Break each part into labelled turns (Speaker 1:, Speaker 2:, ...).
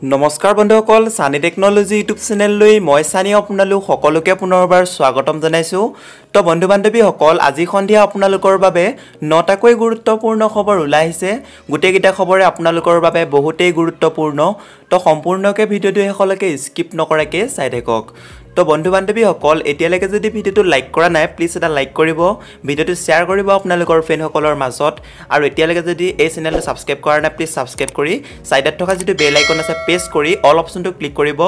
Speaker 1: নমস্কাৰ বন্ধুসকল সানি টেকনলজি ইউটিউব চেনেললৈ মই সানি আপোনালোক সকলোকে পুনৰবাৰ স্বাগতম জনাইছোঁ। তো বন্ধু বান্ধৱীসকল আজি সন্ধিয়া আপোনালোকৰ বাবে 9টাকৈ গুৰুত্বপূৰ্ণ খবৰ ওলাই আহিছে। গোটেইকেইটা খবৰে আপোনালোকৰ বাবে বহুতেই গুৰুত্বপূৰ্ণ। তো সম্পূৰ্ণকৈ ভিডিঅ'টো শেষলৈকে স্কিপ নকৰাকৈ চাই থাকক। তো বন্ধু বান্ধৱীসকল এতিয়ালৈকে যদি ভিডিঅ'টো লাইক কৰা নাই প্লিজ এটা লাইক কৰিব, ভিডিঅ'টো শ্বেয়াৰ কৰিব আপোনালোকৰ ফ্ৰেণ্ডসকলৰ মাজত, আৰু এতিয়ালৈকে যদি এই চেনেলটো ছাবস্ক্ৰাইব কৰা নাই প্লিজ ছাবস্ক্ৰাইব কৰি সাইডত থকা যিটো বেল আইকন আছে প্ৰেছ কৰি অল অপশ্যনটো ক্লিক কৰিব।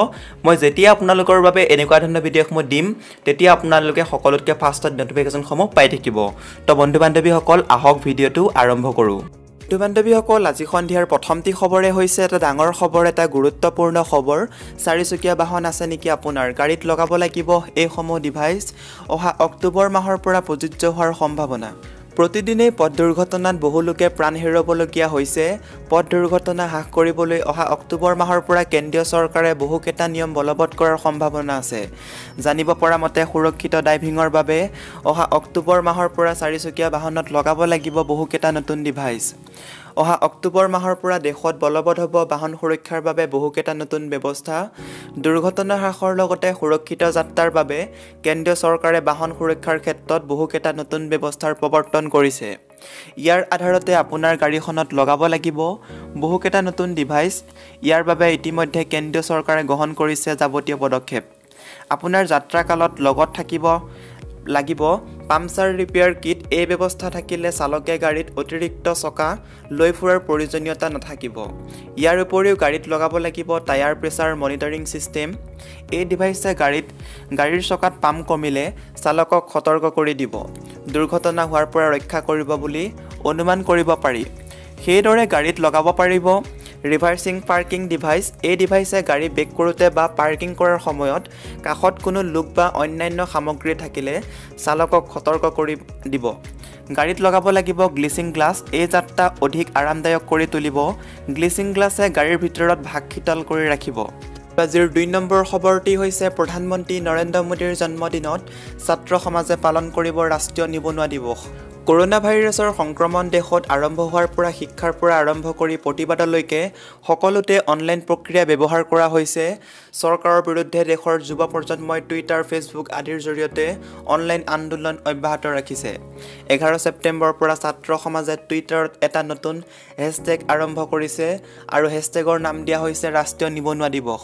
Speaker 1: মই যেতিয়া আপোনালোকৰ বাবে এনেকুৱা ধৰণৰ ভিডিঅ'সমূহ দিম তেতিয়া আপোনালোকে সকলোতকৈ ফাৰ্ষ্টত নটিফিকেশ্যনসমূহ পাই থাকিব। তো বন্ধু বান্ধৱীসকল আহক ভিডিঅ'টো আৰম্ভ কৰোঁ। বন্ধু বান্ধৱীসকল আজি সন্ধিয়াৰ প্ৰথমটি খবৰে হৈছে এটা ডাঙৰ খবৰ, এটা গুৰুত্বপূৰ্ণ খবৰ। চাৰিচকীয়া বাহন আছে নেকি আপোনাৰ, গাড়ীত লগাব লাগিব এইসমূহ ডিভাইচ অহা অক্টোবৰ মাহৰ পৰা প্ৰযোজ্য হোৱাৰ সম্ভাৱনা। প্ৰতিদিনেই পথ দুৰ্ঘটনাত বহু লোকে প্ৰাণ হেৰুৱাবলগীয়া হৈছে। পথ দুৰ্ঘটনা হ্ৰাস কৰিবলৈ অহা অক্টোবৰ মাহৰ পৰা কেন্দ্ৰীয় চৰকাৰে বহুকেইটা নিয়ম বলবৎ কৰাৰ সম্ভাৱনা আছে। জানিব পৰা মতে সুৰক্ষিত ড্ৰাইভিঙৰ বাবে অহা অক্টোবৰ মাহৰ পৰা চাৰিচকীয়া বাহনত লগাব লাগিব বহুকেইটা নতুন ডিভাইচ। অহা অক্টোবৰ মাহৰ পৰা দেশত বলবৎ হ'ব বাহন সুৰক্ষাৰ বাবে বহুকেইটা নতুন ব্যৱস্থা। দুৰ্ঘটনা হ্ৰাসৰ লগতে সুৰক্ষিত যাত্ৰাৰ বাবে কেন্দ্ৰীয় চৰকাৰে বাহন সুৰক্ষাৰ ক্ষেত্ৰত বহুকেইটা নতুন ব্যৱস্থাৰ প্ৰৱৰ্তন কৰিছে। ইয়াৰ আধাৰতে আপোনাৰ গাড়ীখনত লগাব লাগিব বহুকেইটা নতুন ডিভাইচ। ইয়াৰ বাবে ইতিমধ্যে কেন্দ্ৰীয় চৰকাৰে গ্ৰহণ কৰিছে যাৱতীয় পদক্ষেপ। আপোনাৰ যাত্ৰাকালত লগত লাগিব পাম্পচাৰ ৰিপেয়াৰ কিট। এই ব্যৱস্থা থাকিলে চালকে গাড়ীত অতিৰিক্ত চকা লৈ ফুৰাৰ প্ৰয়োজনীয়তা নাথাকিব। ইয়াৰ উপৰিও গাড়ীত লগাব লাগিব টায়াৰ প্ৰেছাৰ মনিটৰিং ছিষ্টেম। এই ডিভাইচে গাড়ীৰ চকাত পাম্প কমিলে চালকক সতৰ্ক কৰি দিব, দুৰ্ঘটনা হোৱাৰ পৰা ৰক্ষা কৰিব বুলি অনুমান কৰিব পাৰি। সেইদৰে গাড়ীত লগাব পাৰিব ৰিভাৰ্চিং পাৰ্কিং ডিভাইচ। এই ডিভাইচে গাড়ী বেক কৰোঁতে বা পাৰ্কিং কৰাৰ সময়ত কাষত কোনো লোক বা অন্যান্য সামগ্ৰী থাকিলে চালকক সতৰ্ক কৰি দিব। গাড়ীত লগাব লাগিব গ্লিচিং গ্লাছ। এই যাত্ৰা অধিক আৰামদায়ক কৰি তুলিব। গ্লিচিং গ্লাছে গাড়ীৰ ভিতৰত ভাগ শীতল কৰি ৰাখিব। আজিৰ 2 নম্বৰ খবৰটি হৈছে প্ৰধানমন্ত্ৰী নৰেন্দ্ৰ মোদীৰ জন্মদিনত ছাত্ৰ সমাজে পালন কৰিব ৰাষ্ট্ৰীয় নিবনুৱা দিৱস। কৰোনা ভাইৰাছৰ সংক্ৰমণ দেশত আৰম্ভ হোৱাৰ পৰা শিক্ষাৰ পৰা আৰম্ভ কৰি প্ৰতিবাদলৈকে সকলোতে অনলাইন প্ৰক্ৰিয়া ব্যৱহাৰ কৰা হৈছে। চৰকাৰৰ বিৰুদ্ধে দেশৰ যুৱ প্ৰজন্মই টুইটাৰ ফেচবুক আদিৰ জৰিয়তে অনলাইন আন্দোলন অব্যাহত ৰাখিছে। 11 ছেপ্টেম্বৰৰ পৰা ছাত্ৰ সমাজে টুইটাৰত এটা নতুন হেছটেগ আৰম্ভ কৰিছে আৰু হেছটেগৰ নাম দিয়া হৈছে ৰাষ্ট্ৰীয় নিবনুৱা দিৱস।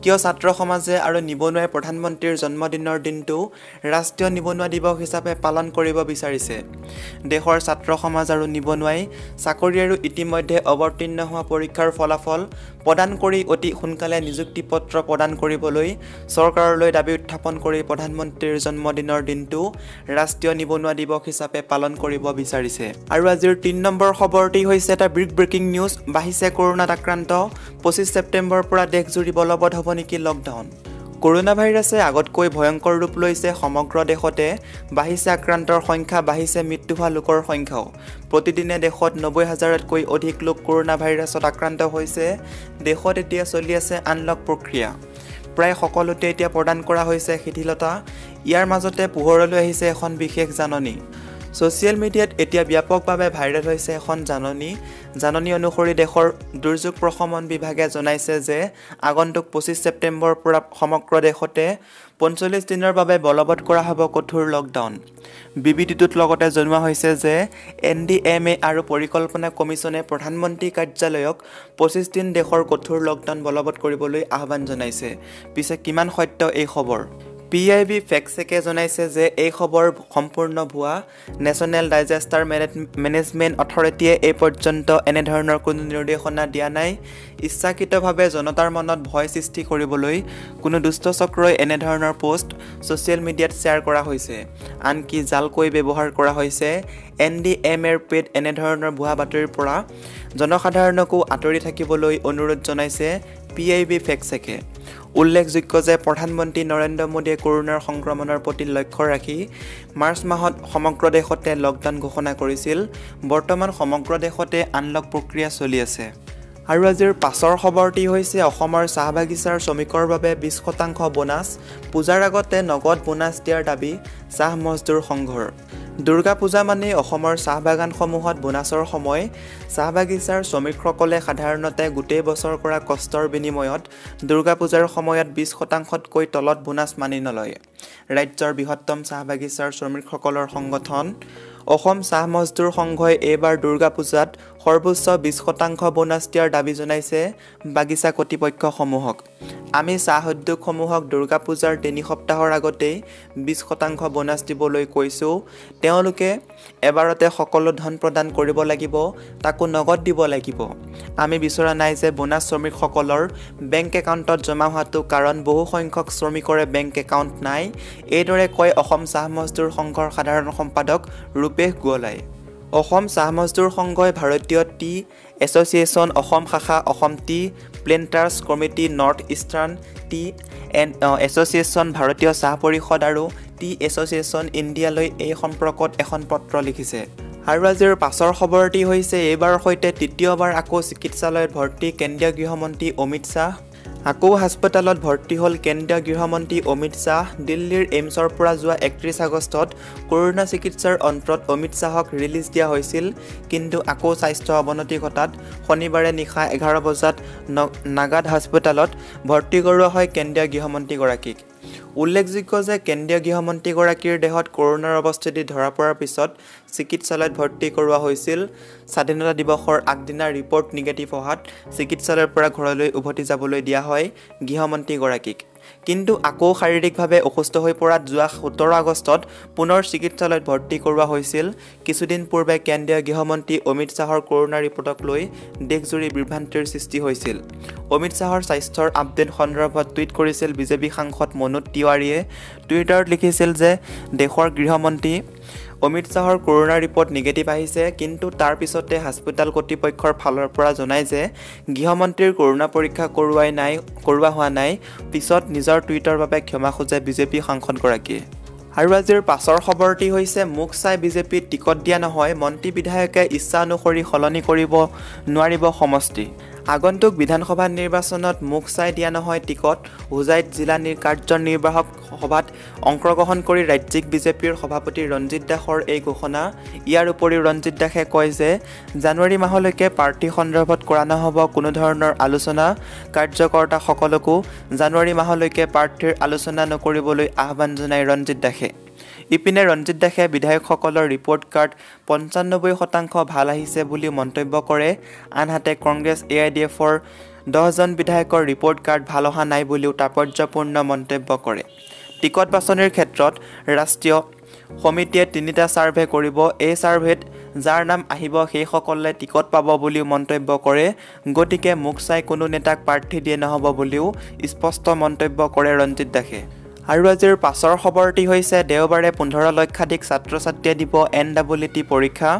Speaker 1: কিয় ছাত্ৰ সমাজে আৰু নিবনুৱাই প্ৰধানমন্ত্ৰীৰ জন্মদিনৰ দিনটো ৰাষ্ট্ৰীয় নিবনুৱা দিৱস হিচাপে পালন কৰিব বিচাৰিছে। দেশৰ ছাত্ৰ সমাজ আৰু নিবনুৱাই চাকৰি আৰু ইতিমধ্যে অৱতীৰ্ণ হোৱা পৰীক্ষাৰ ফলাফল প্ৰদান কৰি অতি সোনকালে নিযুক্তি পত্ৰ প্ৰদান কৰিবলৈ চৰকাৰলৈ দাবী উত্থাপন কৰি প্ৰধানমন্ত্ৰীৰ জন্মদিনৰ দিনটো ৰাষ্ট্ৰীয় নিবনুৱা দিৱস হিচাপে পালন কৰিব বিচাৰিছে। আৰু আজিৰ 3 নম্বৰ খবৰটি হৈছে এটা বিগ ব্ৰেকিং নিউজ। বাঢ়িছে কৰোনাত আক্ৰান্ত। 25 ছেপ্টেম্বৰৰ পৰা দেশজুৰি বলবৎ হ'ব নেকি লকডাউন। কৰোনা ভাইৰাছে আগতকৈ ভয়ংকৰ ৰূপ লৈছে। সমগ্ৰ দেশতে বাঢ়িছে আক্ৰান্তৰ সংখ্যা, বাঢ়িছে মৃত্যু হোৱা লোকৰ সংখ্যাও। প্ৰতিদিনে দেশত 90,000তকৈ অধিক লোক কৰোনা ভাইৰাছত আক্ৰান্ত হৈছে। দেশত এতিয়া চলি আছে আনলক প্ৰক্ৰিয়া। প্ৰায় সকলোতে এতিয়া প্ৰদান কৰা হৈছে শিথিলতা। ইয়াৰ মাজতে পোহৰলৈ আহিছে এখন বিশেষ জাননী। ছ'চিয়েল মিডিয়াত এতিয়া ব্যাপকভাৱে ভাইৰেল হৈছে এখন জাননী অনুসৰি দেশৰ দুৰ্যোগ প্ৰশমন বিভাগে জনাইছে যে আগন্তুক 25 ছেপ্টেম্বৰৰ পৰা সমগ্ৰ দেশতে 45 দিনৰ বাবে বলবৎ কৰা হ'ব কঠোৰ লকডাউন। বিবৃতিটোত লগতে জনোৱা হৈছে যে NDMA আৰু পৰিকল্পনা কমিছনে প্ৰধানমন্ত্ৰী কাৰ্যালয়ক 25 দিন দেশৰ কঠোৰ লকডাউন বলবৎ কৰিবলৈ আহ্বান জনাইছে। পিছে কিমান সত্য এই খবৰ? PIB ফেক্টচেকে জনাইছে যে এই খবৰ সম্পূৰ্ণ ভুৱা। নেশ্যনেল ডিজাষ্টাৰ মেনেজমেণ্ট অথৰিটিয়ে এই পৰ্যন্ত এনেধৰণৰ কোনো নিৰ্দেশনা দিয়া নাই। ইচ্ছাকৃতভাৱে জনতাৰ মনত ভয় সৃষ্টি কৰিবলৈ কোনো দুষ্ট চক্ৰই এনেধৰণৰ পোষ্ট ছ'চিয়েল মিডিয়াত শ্বেয়াৰ কৰা হৈছে। আনকি জালকৈ ব্যৱহাৰ কৰা হৈছে। NDMAৰ পেড এনেধৰণৰ ভুৱা বাতৰিৰ পৰা জনসাধাৰণকো আঁতৰি থাকিবলৈ অনুৰোধ জনাইছে PIB ফেক্টচেকে। উল্লেখযোগ্য যে প্ৰধানমন্ত্ৰী নৰেন্দ্ৰ মোদীয়ে কৰোনাৰ সংক্ৰমণৰ প্ৰতি লক্ষ্য ৰাখি মাৰ্চ মাহত সমগ্ৰ দেশতে লকডাউন ঘোষণা কৰিছিল। বৰ্তমান সমগ্ৰ দেশতে আনলক প্ৰক্ৰিয়া চলি আছে। আৰু আজিৰ 5ৰ খবৰটি হৈছে অসমৰ চাহ বাগিচাৰ শ্ৰমিকৰ বাবে 20% বোনাছ। পূজাৰ আগতে নগদ বোনাছ দিয়াৰ দাবী চাহ মজদুৰ সংঘৰ। দুৰ্গা পূজা মানে অসমৰ চাহ বাগানসমূহত বোনাছৰ সময়। চাহ বাগিচাৰ শ্ৰমিকসকলে সাধাৰণতে গোটেই বছৰ কৰা কষ্টৰ বিনিময়ত দুৰ্গা পূজাৰ সময়ত 20%তকৈ তলত বোনাছ মানি নলয়। ৰাজ্যৰ বৃহত্তম চাহ বাগিচাৰ শ্ৰমিকসকলৰ সংগঠন অসম চাহ মজদুৰ সংঘই এইবাৰ দুৰ্গা পূজাত সৰ্বোচ্চ 20% বোনাছ দিয়াৰ দাবী জনাইছে বাগিচা কৰ্তৃপক্ষসমূহক। আমি চাহ উদ্যোগসমূহক দুৰ্গা পূজাৰ 3 সপ্তাহৰ আগতেই 20% বোনাছ দিবলৈ কৈছোঁ। তেওঁলোকে এবাৰতে সকলো ধন প্ৰদান কৰিব লাগিব, তাকো নগদ দিব লাগিব। আমি বিচৰা নাই যে বোনাছ শ্ৰমিকসকলৰ বেংক একাউণ্টত জমা হোৱাটো, কাৰণ বহু সংখ্যক শ্ৰমিকৰে বেংক একাউণ্ট নাই। এইদৰে কয় অসম চাহ মজদুৰ সংঘৰ সাধাৰণ সম্পাদক ৰূপেশ গোৱালাই। অসম চাহ মজদুৰ সংঘই ভাৰতীয় টি এছ'চিয়েশ্যন অসম শাখা, Assam T প্লেণ্টাৰ্ছ committee, north eastern T association, ভাৰতীয় চাহ পৰিষদ আৰু টি এছ'চিয়েশ্যন ইণ্ডিয়ালৈ এই সম্পৰ্কত এখন পত্ৰ লিখিছে। আৰু আজিৰ পাছৰ খবৰটি হৈছে এইবাৰৰ সৈতে তৃতীয়বাৰ আকৌ চিকিৎসালয়ত ভৰ্তি কেন্দ্ৰীয় গৃহমন্ত্ৰী অমিত শ্বাহ। আকৌ হাস্পতালত ভৰ্তি হ'ল কেন্দ্ৰীয় গৃহমন্ত্ৰী অমিত শ্বাহ। দিল্লীৰ এইমছৰ পৰা যোৱা 31 আগষ্টত কৰোনা চিকিৎসাৰ অন্তত অমিত শ্বাহক ৰিলিজ দিয়া হৈছিল, কিন্তু আকৌ স্বাস্থ্য অৱনতি ঘটাত শনিবাৰে নিশা 11 বজাত নাগাদ হাস্পতালত ভৰ্তি কৰোৱা হয় কেন্দ্ৰীয় গৃহমন্ত্ৰীগৰাকীক। উল্লেখযোগ্য যে কেন্দ্ৰীয় গৃহমন্ত্ৰীগৰাকীৰ দেহত কৰোনাৰ অৱস্থিতি ধৰা পৰাৰ পিছত চিকিৎসালয়ত ভৰ্তি কৰোৱা হৈছিল। স্বাধীনতা দিৱসৰ আগদিনা ৰিপৰ্ট নিগেটিভ অহাত চিকিৎসালয়ৰ পৰা ঘৰলৈ উভতি যাবলৈ দিয়া হয় গৃহমন্ত্ৰীগৰাকীক। কিন্তু আকৌ শাৰীৰিকভাৱে অসুস্থ হৈ পৰাত যোৱা 17 আগষ্টত পুনৰ চিকিৎসালয়ত ভৰ্তি কৰোৱা হৈছিল। কিছুদিন পূৰ্বে কেন্দ্ৰীয় গৃহমন্ত্ৰী অমিত শ্বাহৰ কৰোনা ৰিপৰ্টক লৈ দেশজুৰি বিভ্ৰান্তিৰ সৃষ্টি হৈছিল। অমিত শ্বাহৰ স্বাস্থ্যৰ আপডেট সন্দৰ্ভত টুইট কৰিছিল বিজেপি সাংসদ মনোজ তিৱাৰীয়ে। টুইটাৰত লিখিছিল যে দেশৰ গৃহমন্ত্ৰী অমিত শ্বাহৰ কৰোনা ৰিপৰ্ট নিগেটিভ আহিছে, কিন্তু তাৰ পিছতে হাস্পতাল কৰ্তৃপক্ষৰ ফালৰ পৰা জনায় যে গৃহমন্ত্ৰীৰ কৰোনা পৰীক্ষা কৰোৱা হোৱা নাই। পিছত নিজৰ টুইটৰ বাবে ক্ষমা খোজে বিজেপি সাংসদগৰাকীয়ে। আৰু আজিৰ পাছৰ খবৰটি হৈছে মুখ চাই বিজেপিত টিকট দিয়া নহয়, মন্ত্ৰী বিধায়কে ইচ্ছা অনুসৰি সলনি কৰিব নোৱাৰিব সমষ্টি। আগন্তুক বিধানসভা নিৰ্বাচনত মুখ চাই দিয়া নহয় টিকট। হোজাইত জিলা কাৰ্যনিৰ্বাহক সভাত অংশগ্ৰহণ কৰি ৰাজ্যিক বিজেপিৰ সভাপতি ৰঞ্জিত দাসৰ এই ঘোষণা। ইয়াৰ উপৰিও ৰঞ্জিত দাসে কয় যে জানুৱাৰী মাহলৈকে প্ৰাৰ্থী সন্দৰ্ভত কৰা নহ'ব কোনো ধৰণৰ আলোচনা। কাৰ্যকৰ্তাসকলকো জানুৱাৰী মাহলৈকে প্ৰাৰ্থীৰ আলোচনা নকৰিবলৈ আহ্বান জনায় ৰঞ্জিত দাসে। ইপিনে ৰঞ্জিত দাসে বিধায়কসকলৰ ৰিপৰ্ট কাৰ্ড 95% ভাল আহিছে বুলি মন্তব্য কৰে। আনহাতে কংগ্ৰেছ AIDFৰ 10জন বিধায়কৰ ৰিপৰ্ট কাৰ্ড ভাল অহা নাই বুলিও তাৎপৰ্যপূৰ্ণ মন্তব্য কৰে। টিকট বাছনিৰ ক্ষেত্ৰত ৰাষ্ট্ৰীয় সমিতিয়ে 3টা ছাৰ্ভে কৰিব। এই ছাৰ্ভেত যাৰ নাম আহিব সেইসকলে টিকট পাব বুলিও মন্তব্য কৰে। গতিকে মুখ চাই কোনো নেতাক প্ৰাৰ্থী দিয়ে নহ'ব বুলিও স্পষ্ট মন্তব্য কৰে ৰঞ্জিত দাসে। আৰু আজিৰ পাছৰ খবৰটি হৈছে দেওবাৰে 15 লক্ষাধিক ছাত্ৰ ছাত্ৰীয়ে দিব NEET পৰীক্ষা।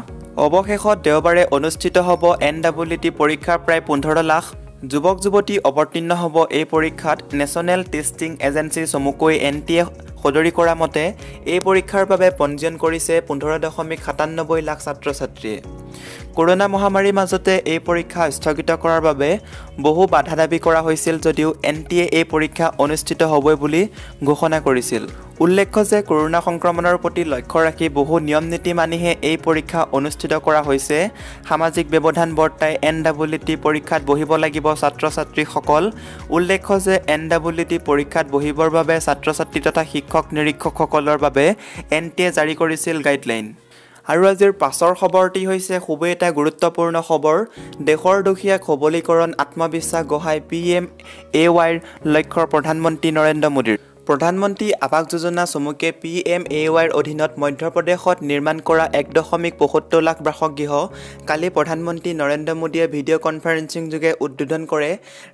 Speaker 1: অৱশেষত দেওবাৰে অনুষ্ঠিত হ'ব NEET পৰীক্ষা। প্ৰায় 15 লাখ যুৱক যুৱতী অৱতীৰ্ণ হ'ব এই পৰীক্ষাত। নেশ্যনেল টেষ্টিং এজেন্সি চমুকৈ NTA সদৰি কৰা মতে এই পৰীক্ষাৰ বাবে পঞ্জীয়ন কৰিছে 15.97 লাখ ছাত্ৰ ছাত্ৰীয়ে। কৰোনা মহামাৰীৰ মাজতে এই পৰীক্ষা স্থগিত কৰাৰ বাবে বহু বাধা দাবী কৰা হৈছিল যদিও NTA এই পৰীক্ষা অনুষ্ঠিত হ'বই বুলি ঘোষণা কৰিছিল। উল্লেখ্য যে কৰোনা সংক্ৰমণৰ প্ৰতি লক্ষ্য ৰাখি বহু নিয়ম নীতি মানিহে এই পৰীক্ষা অনুষ্ঠিত কৰা হৈছে। সামাজিক ব্যৱধান বৰ্তাই NEET পৰীক্ষাত বহিব লাগিব ছাত্ৰ ছাত্ৰীসকল। উল্লেখ্য যে NEET পৰীক্ষাত বহিবৰ বাবে ছাত্ৰ ছাত্ৰী তথা শিক্ষক নিৰীক্ষকসকলৰ বাবে NTA জাৰি কৰিছিল গাইডলাইন। আৰু আজিৰ পাছৰ খবৰটি হৈছে খুবেই এটা গুৰুত্বপূৰ্ণ খবৰ। দেশৰ দুখীয়াক সবলীকৰণ আত্মবিশ্বাস গঢ়াই PMAYৰ লক্ষ্য প্ৰধানমন্ত্ৰী নৰেন্দ্ৰ মোদীৰ। প্ৰধানমন্ত্ৰী আৱাস যোজনা চমুকে PMAYৰ অধীনত মধ্যপ্ৰদেশত নিৰ্মাণ কৰা 1.75 লাখ বাসগৃহ কালি প্ৰধানমন্ত্ৰী নৰেন্দ্ৰ মোদীয়ে ভিডিঅ' কনফাৰেন্সিং যোগে উদ্বোধন কৰে।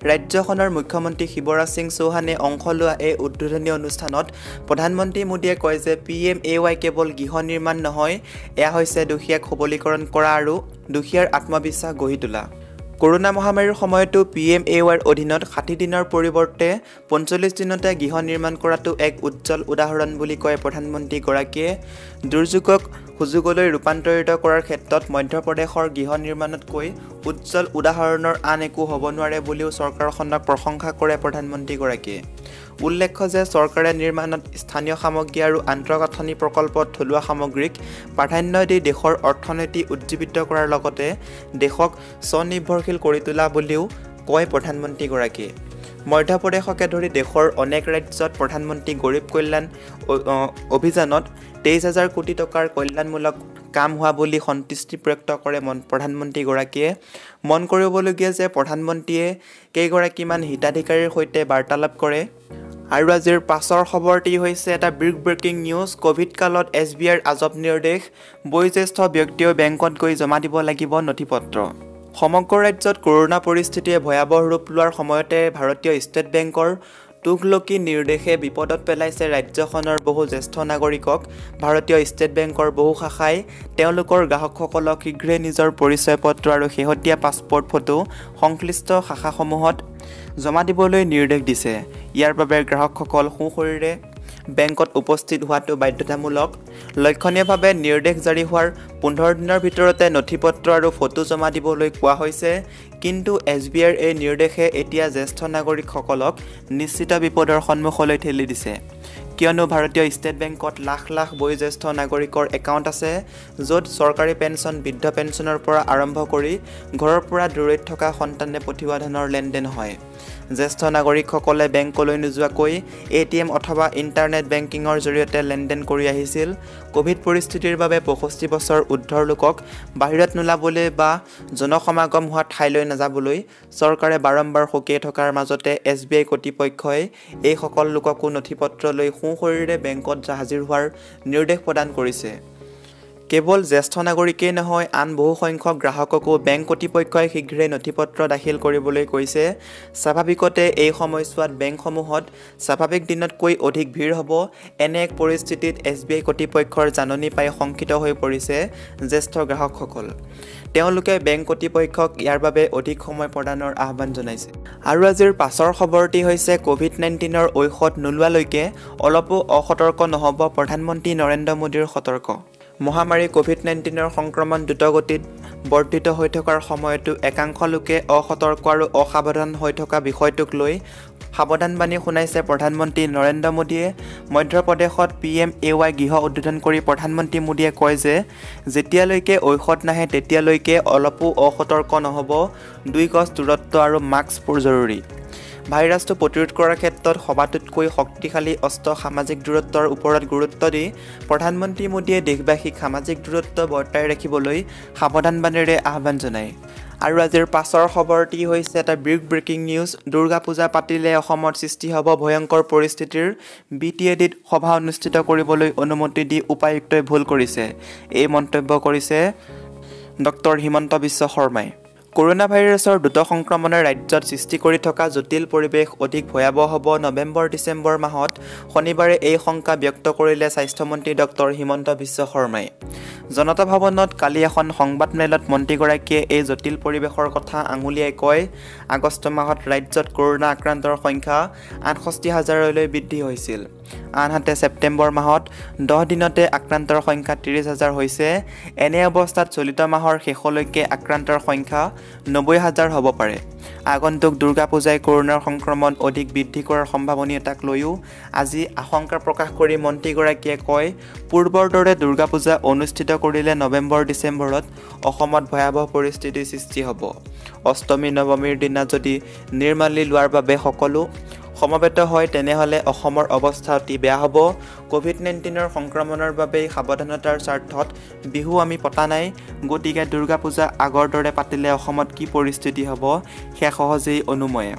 Speaker 1: ৰাজ্যখনৰ মুখ্যমন্ত্ৰী শিৱৰাজ সিং চৌহানে অংশ লোৱা এই উদ্বোধনী অনুষ্ঠানত প্ৰধানমন্ত্ৰী মোদীয়ে কয় যে PMAY কেৱল গৃহ নিৰ্মাণ নহয়, এয়া হৈছে দুখীয়াক সবলীকৰণ কৰা আৰু দুখীয়াৰ আত্মবিশ্বাস গঢ়ি তোলা। কৰোনা মহামাৰীৰ সময়তো PMAYৰ অধীনত 60 দিনৰ পৰিৱৰ্তে 45 দিনতে গৃহ নিৰ্মাণ কৰাটো এক উজ্জ্বল উদাহৰণ বুলি কয় প্ৰধানমন্ত্ৰীগৰাকীয়ে। দুৰ্যোগক সুযোগলৈ ৰূপান্তৰিত কৰাৰ ক্ষেত্ৰত মধ্যপ্ৰদেশৰ গৃহ নিৰ্মাণতকৈ উজ্জ্বল উদাহৰণৰ আন একো হ'ব নোৱাৰে বুলিও চৰকাৰখনক প্ৰশংসা কৰে প্ৰধানমন্ত্ৰীগৰাকীয়ে। উল্লেখ্য যে চৰকাৰে নিৰ্মাণত স্থানীয় সামগ্ৰী আৰু আন্তঃগাঁথনি প্ৰকল্পত থলুৱা সামগ্ৰীক প্ৰাধান্য দি দেশৰ অৰ্থনীতি উজ্জীৱিত কৰাৰ লগতে দেশক স্বনিৰ্ভৰশীল কৰি তোলা বুলিও কয় প্ৰধানমন্ত্ৰীগৰাকীয়ে। মধ্যপ্ৰদেশকে ধৰি দেশৰ অনেক ৰাজ্যত প্ৰধানমন্ত্ৰী গৰীব কল্যাণ অভিযানত 23,000 কোটি টকাৰ কল্যাণমূলক কাম হোৱা বুলি সন্তুষ্টি ব্যক্ত কৰে প্ৰধানমন্ত্ৰীগৰাকীয়ে। মন কৰিবলগীয়া যে প্ৰধানমন্ত্ৰীয়ে কেইগৰাকীমান হিতাধিকাৰীৰ সৈতে বাৰ্তালাপ কৰে। আৰু আজিৰ পাছৰ খবৰটি হৈছে এটা বিগ ব্ৰেকিং নিউজ। কোভিড কালত SBIৰ আজব নিৰ্দেশ, বয়োজ্যেষ্ঠ ব্যক্তিয়েও বেংকত গৈ জমা দিব লাগিব নথিপত্ৰ। সমগ্ৰ ৰাজ্যত কৰোনা পৰিস্থিতিয়ে ভয়াৱহ ৰূপ লোৱাৰ সময়তে ভাৰতীয় ষ্টেট বেংকৰ তুগলকি নিৰ্দেশে বিপদত পেলাইছে ৰাজ্যখনৰ বহু জ্যেষ্ঠ নাগৰিকক। ভাৰতীয় ষ্টেট বেংকৰ বহু শাখাই তেওঁলোকৰ গ্ৰাহকসকলক শীঘ্ৰে নিজৰ পৰিচয় পত্ৰ আৰু শেহতীয়া পাছপোৰ্ট ফটো সংশ্লিষ্ট শাখাসমূহত জমা দিবলৈ নিৰ্দেশ দিছে। ইয়াৰ বাবে গ্ৰাহকসকল সোঁশৰীৰে বেংকত উপস্থিত হোৱাটো বাধ্যতামূলক। লক্ষণীয়ভাৱে নিৰ্দেশ জাৰি হোৱাৰ 15 দিনৰ ভিতৰতে নথিপত্ৰ আৰু ফটো জমা দিবলৈ কোৱা হৈছে। কিন্তু SBIৰ এই নিৰ্দেশে এতিয়া জ্যেষ্ঠ নাগৰিকসকলক নিশ্চিত বিপদৰ সন্মুখলৈ ঠেলি দিছে। কিয়নো ভাৰতীয় ষ্টেট বেংকত লাখ লাখ বয়োজ্যেষ্ঠ নাগৰিকৰ একাউণ্ট আছে, য'ত চৰকাৰী পেঞ্চন, বৃদ্ধ পেঞ্চনৰ পৰা আৰম্ভ কৰি ঘৰৰ পৰা দূৰৈত থকা সন্তানে পঠিওৱা ধনৰ লেনদেন হয়। জ্যেষ্ঠ নাগৰিকসকলে বেংকলৈ নোযোৱাকৈ ATM অথবা ইণ্টাৰনেট বেংকিঙৰ জৰিয়তে লেনদেন কৰি আহিছিল। কোভিড পৰিস্থিতিৰ বাবে 65 বছৰ ঊৰ্ধ্বৰ লোকক বাহিৰত নোলাবলৈ বা জনসমাগম হোৱা ঠাইলৈ নাযাবলৈ চৰকাৰে বাৰম্বাৰ সকীয়াই থকাৰ মাজতে SBI কৰ্তৃপক্ষই এইসকল লোককো নথিপত্ৰ লৈ সোঁশৰীৰে বেংকত হাজিৰ হোৱাৰ নিৰ্দেশ প্ৰদান কৰিছে। কেৱল জ্যেষ্ঠ নাগৰিকেই নহয়, আন বহু সংখ্যক গ্ৰাহককো বেংক কৰ্তৃপক্ষই শীঘ্ৰে নথিপত্ৰ দাখিল কৰিবলৈ কৈছে। স্বাভাৱিকতে এই সময়ছোৱাত বেংকসমূহত স্বাভাৱিক দিনতকৈ অধিক ভিৰ হ'ব। এনে এক পৰিস্থিতিত SBI কৰ্তৃপক্ষৰ জাননী পাই শংকিত হৈ পৰিছে জ্যেষ্ঠ গ্ৰাহকসকল। তেওঁলোকে বেংক কৰ্তৃপক্ষক ইয়াৰ বাবে অধিক সময় প্ৰদানৰ আহ্বান জনাইছে। আৰু আজিৰ পাছৰ খবৰটি হৈছে COVID-19ৰ ঔষধ নোলোৱালৈকে অলপো অসতৰ্ক নহ'ব প্ৰধানমন্ত্ৰী নৰেন্দ্ৰ মোদীৰ সতৰ্ক। মহামাৰী COVID-19ৰ সংক্ৰমণ দ্ৰুতগতিত বৰ্ধিত হৈ থকাৰ সময়তো একাংশ লোকে অসতৰ্ক আৰু অসাৱধান হৈ থকা বিষয়টোক লৈ সাৱধানবাণী শুনাইছে প্ৰধানমন্ত্ৰী নৰেন্দ্ৰ মোদীয়ে। মধ্যপ্ৰদেশত PMAY গৃহ উদ্বোধন কৰি প্ৰধানমন্ত্ৰী মোদীয়ে কয় যে যেতিয়ালৈকে ঔষধ নাহে তেতিয়ালৈকে অলপো অসতৰ্ক নহ'ব। 2 গজ দূৰত্ব আৰু মাস্ক জৰুৰী। ভাইৰাছটো প্ৰতিৰোধ কৰাৰ ক্ষেত্ৰত সবাতোতকৈ শক্তিশালী অস্ত্ৰ সামাজিক দূৰত্বৰ ওপৰত গুৰুত্ব দি প্ৰধানমন্ত্ৰী মোদীয়ে দেশবাসীক সামাজিক দূৰত্ব বৰ্তাই ৰাখিবলৈ সাৱধানবাণীৰে আহ্বান জনায়। আৰু আজিৰ পাছৰ খবৰটি হৈছে এটা big breaking news. Durga Puja পাতিলে অসমত সৃষ্টি হ'ব ভয়ংকৰ পৰিস্থিতিৰ। BTADত সভা অনুষ্ঠিত কৰিবলৈ অনুমতি দি উপায়ুক্তই ভুল কৰিছে। এই মন্তব্য কৰিছে ডক্টৰ হিমন্ত বিশ্ব শৰ্মাই। কৰোনা ভাইৰাছৰ দ্ৰুত সংক্ৰমণে ৰাজ্যত সৃষ্টি কৰি থকা জটিল পৰিৱেশ অধিক ভয়াৱহ হ'ব। নৱেম্বৰ-ডিচেম্বৰ মাহত শনিবাৰে এই শংকা ব্যক্ত কৰিলে স্বাস্থ্যমন্ত্ৰী ডক্টৰ হিমন্ত বিশ্ব শৰ্মাই। জনতা ভৱনত কালি এখন সংবাদমেলত মন্ত্ৰীগৰাকীয়ে এই জটিল পৰিৱেশৰ কথা আঙুলিয়াই কয়। আগষ্ট মাহত ৰাজ্যত কৰোনা আক্ৰান্তৰ সংখ্যা 68,000লৈ বৃদ্ধি হৈছিল। আনহাতে ছেপ্টেম্বৰ মাহত 10 দিনতে আক্ৰান্তৰ সংখ্যা 30,000 হৈছে। এনে অৱস্থাত চলিত মাহৰ শেষলৈকে আক্ৰান্তৰ সংখ্যা 90,000 হ'ব পাৰে। আগন্তুক দুৰ্গা পূজাই কৰোনাৰ সংক্ৰমণ অধিক বৃদ্ধি কৰাৰ সম্ভাৱনীয়তাক লৈও আজি আশংকা প্ৰকাশ কৰি মন্ত্ৰীগৰাকীয়ে কয়, পূৰ্বৰ দৰে দুৰ্গা পূজা অনুষ্ঠিত কৰিলে নৱেম্বৰ-ডিচেম্বৰত অসমত ভয়াৱহ পৰিস্থিতিৰ সৃষ্টি হ'ব। অষ্টমী নৱমীৰ দিনা যদি নিৰ্মালি লোৱাৰ বাবে সকলো সমবেত হয় তেনেহ'লে অসমৰ অৱস্থা অতি বেয়া হ'ব। COVID-19ৰ সংক্ৰমণৰ বাবেই সাৱধানতাৰ স্বাৰ্থত বিহু আমি পতা নাই। গতিকে দুৰ্গা পূজা আগৰ দৰে পাতিলে অসমত কি পৰিস্থিতি হ'ব সেয়া সহজেই অনুময়।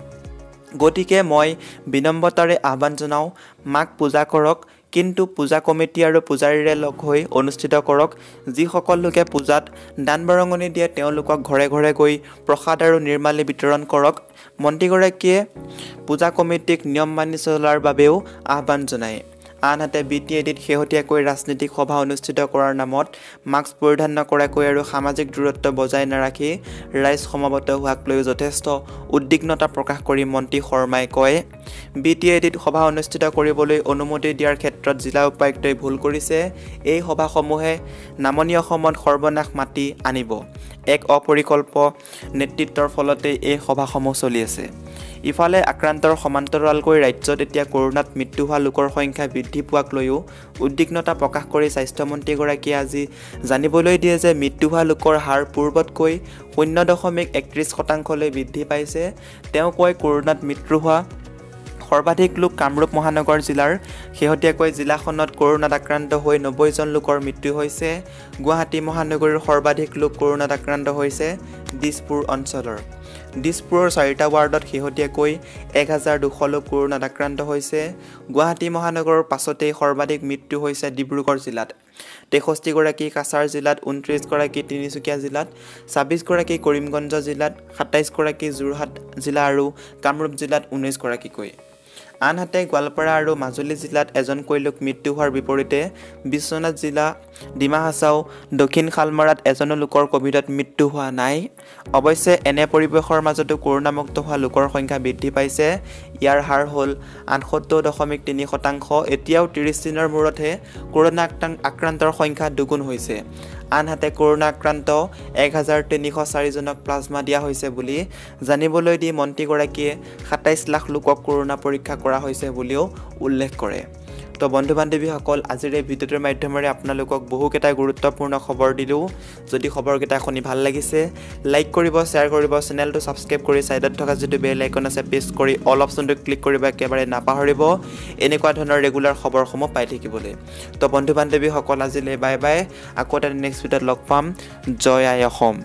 Speaker 1: গতিকে মই বিনম্ৰতাৰে আহ্বান জনাওঁ, মাক পূজা কৰক, কিন্তু পূজা কমিটি আৰু পূজাৰীৰে লগ হৈ অনুষ্ঠিত কৰক। যিসকল লোকে পূজাত দান বৰঙণি দিয়ে তেওঁলোকক ঘৰে ঘৰে গৈ প্ৰসাদ আৰু নিৰ্মালি বিতৰণ কৰক। মন্ত্ৰীগৰাকীয়ে পূজা কমিটিক নিয়ম মানি চলাৰ বাবেও আহ্বান জনায়। আনহাতে BTADত শেহতীয়াকৈ ৰাজনৈতিক সভা অনুষ্ঠিত কৰাৰ নামত মাস্ক পৰিধান নকৰাকৈ আৰু সামাজিক দূৰত্ব বজাই নাৰাখি ৰাইজ সমবেত হোৱাক লৈ যথেষ্ট উদ্বিগ্নতা প্ৰকাশ কৰি মন্ত্ৰী শৰ্মাই কয়, BTADত সভা অনুষ্ঠিত কৰিবলৈ অনুমতি দিয়াৰ ক্ষেত্ৰত জিলা উপায়ুক্তই ভুল কৰিছে। এই সভাসমূহে নামনি অসমত সৰ্বনাশ মাতি আনিব। এক অপৰিকল্প নেতৃত্বৰ ফলতে এই সভাসমূহ চলি আছে। ইফালে আক্ৰান্তৰ সমান্তৰালকৈ ৰাজ্যত এতিয়া কৰোনাত মৃত্যু হোৱা লোকৰ সংখ্যা বৃদ্ধি পোৱাক লৈও উদ্বিগ্নতা প্ৰকাশ কৰি স্বাস্থ্যমন্ত্ৰীগৰাকীয়ে আজি জানিবলৈ দিয়ে যে মৃত্যু হোৱা লোকৰ হাৰ পূৰ্বতকৈ 0.31% বৃদ্ধি পাইছে। তেওঁ কয় কৰোনাত মৃত্যু হোৱা সৰ্বাধিক লোক কামৰূপ মহানগৰ জিলাৰ। শেহতীয়াকৈ জিলাখনত কৰোনাত আক্ৰান্ত হৈ 90 জন লোকৰ মৃত্যু হৈছে। গুৱাহাটী মহানগৰীৰ সৰ্বাধিক লোক কৰোনাত আক্ৰান্ত হৈছে দিছপুৰ অঞ্চলৰ। দিছপুৰৰ 4টা ৱাৰ্ডত শেহতীয়াকৈ 1200 লোক কৰোনাত আক্ৰান্ত হৈছে। গুৱাহাটী মহানগৰৰ পাছতেই সৰ্বাধিক মৃত্যু হৈছে ডিব্ৰুগড় জিলাত। 63 গৰাকী কাছাৰ জিলাত, 29 গৰাকী তিনিচুকীয়া জিলাত, 26 গৰাকী কৰিমগঞ্জ জিলাত, 27 গৰাকী যোৰহাট জিলা আৰু কামৰূপ জিলাত 19 গৰাকীকৈ। আনহাতে গোৱালপাৰা আৰু মাজুলী জিলাত এজনকৈ লোক মৃত্যু হোৱাৰ বিপৰীতে বিশ্বনাথ জিলা, ডিমা হাছাও, দক্ষিণ শালমৰাত এজনো লোকৰ কভিডত মৃত্যু হোৱা নাই। অৱশ্যে এনে পৰিৱেশৰ মাজতো কৰোনামুক্ত হোৱা লোকৰ সংখ্যা বৃদ্ধি পাইছে। ইয়াৰ হাৰ হ'ল 68.3%। এতিয়াও 30 দিনৰ মূৰতহে কৰোনা আক্ৰান্তৰ সংখ্যা দুগুণ হৈছে। আনহাতে কৰোনা আক্ৰান্ত 1304 জনক প্লাজমা দিয়া হৈছে বুলি জানিবলৈ দি মন্ত্ৰীগৰাকীয়ে 27 লাখ লোকক কৰোনা পৰীক্ষা কৰা হৈছে বুলিও উল্লেখ কৰে। তো বন্ধু বান্ধৱীসকল, আজিৰ এই ভিডিঅ'টোৰ মাধ্যমেৰে আপোনালোকক বহুকেইটা গুৰুত্বপূৰ্ণ খবৰ দিলোঁ। যদি খবৰকেইটা শুনি ভাল লাগিছে লাইক কৰিব, শ্বেয়াৰ কৰিব, চেনেলটো ছাবস্ক্ৰাইব কৰি ছাইডত থকা যিটো বেল আইকন আছে প্ৰেছ কৰি অল অপশ্যনটো ক্লিক কৰিব একেবাৰে নাপাহৰিব এনেকুৱা ধৰণৰ ৰেগুলাৰ খবৰসমূহ পাই থাকিবলৈ। তো বন্ধু বান্ধৱীসকল, আজিলৈ বাই বাই। আকৌ এটা নেক্সট ভিডিঅ'ত লগ পাম। জয় আই অসম।